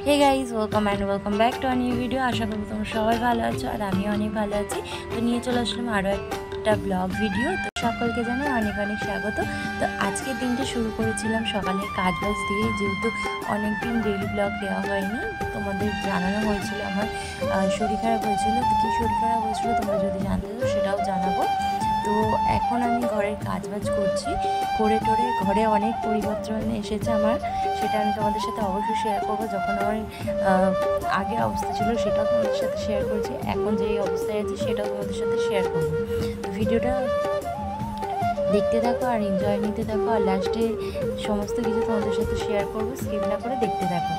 Hey guys, welcome back to a new video. আশা করি তোমরা সবাই ভালো আছো আর আমিও অনেক ভালো আছি। তো নিয়ে চলে আসলাম আরও একটা ব্লগ ভিডিও। তো সকলকে জানাই অনেক অনেক স্বাগত। তো আজকের দিনটা শুরু করেছিলাম সকালের কাজবাজ দিয়ে, যেহেতু অনেক দিন ডেইলি ব্লগ দেওয়া হয়নি। তোমাদের জানানো হয়েছিল আমার শরীর খারাপ হয়েছিল। তো কী শরীর খারাপ হয়েছিল তোমরা যদি জানতে চাও সেটাও জানাবো। তো এখন আমি ঘরের কাজবাজ করছি, করে টোরে ঘরে অনেক পরিবর্তন এসেছে আমার, সেটা আমি তোমাদের সাথে অবশ্যই শেয়ার করবো। যখন আমার আগের অবস্থা ছিল সেটাও তোমাদের সাথে শেয়ার করেছি, এখন যেই অবস্থায় আছে সেটাও তোমাদের সাথে শেয়ার করবো। তো ভিডিওটা দেখতে থাকো আর এনজয় নিতে থাকো, আর লাস্টে সমস্ত কিছু তোমাদের সাথে শেয়ার করবো, স্কিপ না করে দেখতে থাকো।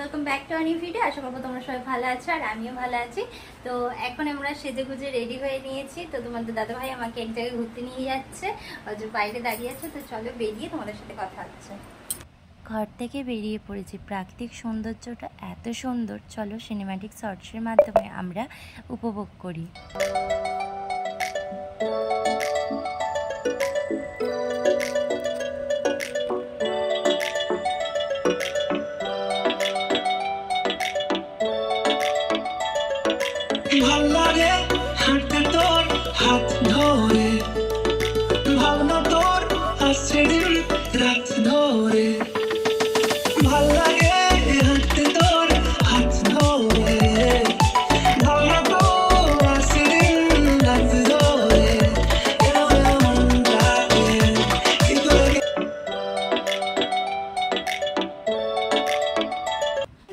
Welcome back to a new video. আশা করবো তোমরা সবাই ভালো আছো আর আমিও ভালো আছি। তো এখন আমরা সেজে গুজে রেডি হয়ে নিয়েছি। তো তোমাদের দাদাভাই আমাকে এক জায়গায় ঘুরতে নিয়ে যাচ্ছে, যে বাইরে দাঁড়িয়ে আছে। তো চলো বেরিয়ে তোমাদের সাথে কথা হচ্ছে। ঘর থেকে বেরিয়ে পড়েছি, প্রাকৃতিক সৌন্দর্যটা এত সুন্দর, চলো সিনেম্যাটিক শর্টসের মাধ্যমে আমরা উপভোগ করি। ভাল্লাগে হাঁটতে তোর হাত ধরে, ভাবনা তোর আসছে দিন রাত ধরে। ভাল্লাগে হাঁটতে তোর হাত ধরে, ভাবনা তোর আসছে দিন রাত ধরে।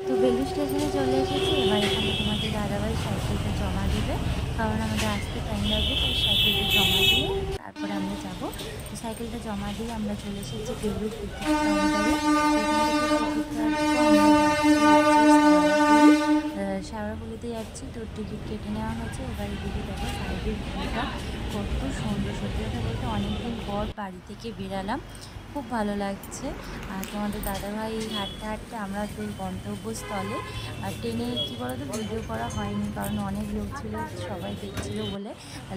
তো বেলু স্টেশনে চলে এসেছি। এবার এখানে তোমাদের দাদাভাই সাইকেলটা জমা দেবে, কারণ আমাদের আসতে টাইম লাগবে। তাই সাইকেলটা জমা দিয়ে তারপরে আমরা যাবো। তো সাইকেলটা জমা দিয়ে আমরা চলে এসেছি বেলুর টিকিট কাউন্টারে। শেওড়াফুলিতে যাচ্ছি, তো টিকিট কেটে নেওয়া হয়েছে। এবার এদিকে দেখো সাইডের ভিউটা কত সুন্দর। সত্যি কথা বলতে অনেকদিন পর বাড়ি থেকে বেরালাম, খুব ভালো লাগছে। আর তোমাদের দাদাভাই হাঁটতে হাঁটতে আমরা তো গন্তব্যস্থলে, আর ট্রেনে কী বলতো ভিডিও করা হয়নি, কারণ অনেক লোক ছিল, সবাই দেখছিল বলে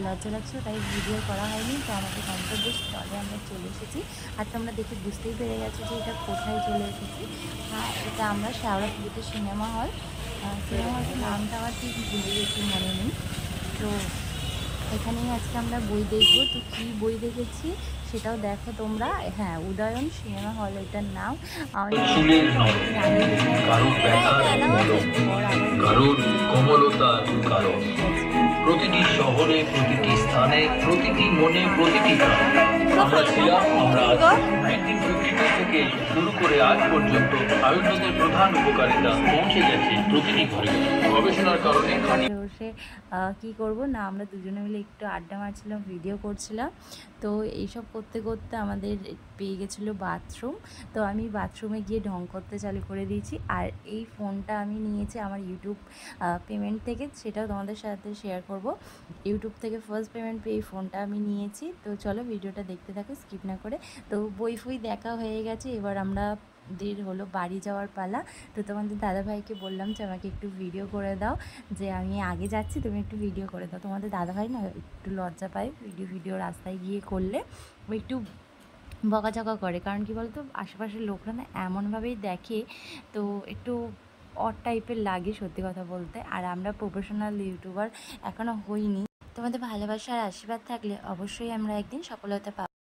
লজ্জা লাগছিল, তাই ভিডিও করা হয়নি। তো আমাদের গন্তব্যস্থলে আমরা চলে এসেছি, আর তোমরা দেখে বুঝতেই পেরে গেছো যে এটা কোথায় চলে এসেছি। এটা আমরা শেওড়াফুলিতে সিনেমা হলটার নামটা আমার ঠিক ভুলে গেছি, মনে নেই। তো এখানেই আজকে আমরা বই দেখব। তো কী বই দেখেছি সেটাও দেখো তোমরা। হ্যাঁ, উদয়ন সিনেমা হল এটার নাম। প্রতিটি শহরে, প্রতিটি স্থানে, প্রতিটি মনে, প্রতিটি আমরা ছিলাম, আমরা 1952 থেকে শুরু করে আজ পর্যন্ত আয়ুর্বেদের প্রধান উপকারিতা পৌঁছে গেছে প্রতিটি ঘরে। গবেষণার কারণে বসে কী করবো না, আমরা দুজনে মিলে একটু আড্ডা মারছিলাম, ভিডিও করছিলাম। তো এইসব করতে করতে আমাদের পেয়ে গেছিলো বাথরুম। তো আমি বাথরুমে গিয়ে ঢং করতে চালু করে দিয়েছি। আর এই ফোনটা আমি নিয়েছি আমার ইউটিউব পেমেন্ট থেকে, সেটাও তোমাদের সাথে শেয়ার করব। ইউটিউব থেকে ফার্স্ট পেমেন্ট পেয়ে এই ফোনটা আমি নিয়েছি। তো চলো ভিডিওটা দেখতে থাকো স্কিপ না করে। তো বই ফই দেখা হয়ে গেছে, এবার আমরা হলো বাড়ি যাওয়ার পালা। তো তোমাদের দাদাভাইকে বললাম যে আমাকে একটু ভিডিও করে দাও, যে আমি আগে যাচ্ছি, তুমি একটু ভিডিও করে দাও। তোমাদের দাদাভাই না একটু লজ্জা পায় ভিডিও রাস্তায় গিয়ে করলে, একটু বকাঝকা করে। কারণ কি বলতো, আশেপাশের লোকরা না এমনভাবেই দেখে, তো একটু অড টাইপের লাগে সত্যি কথা বলতে। আর আমরা প্রফেশনাল ইউটিউবার এখনও হইনি। তোমাদের ভালোবাসা আর আশীর্বাদ থাকলে অবশ্যই আমরা একদিন সফলতা পাবো।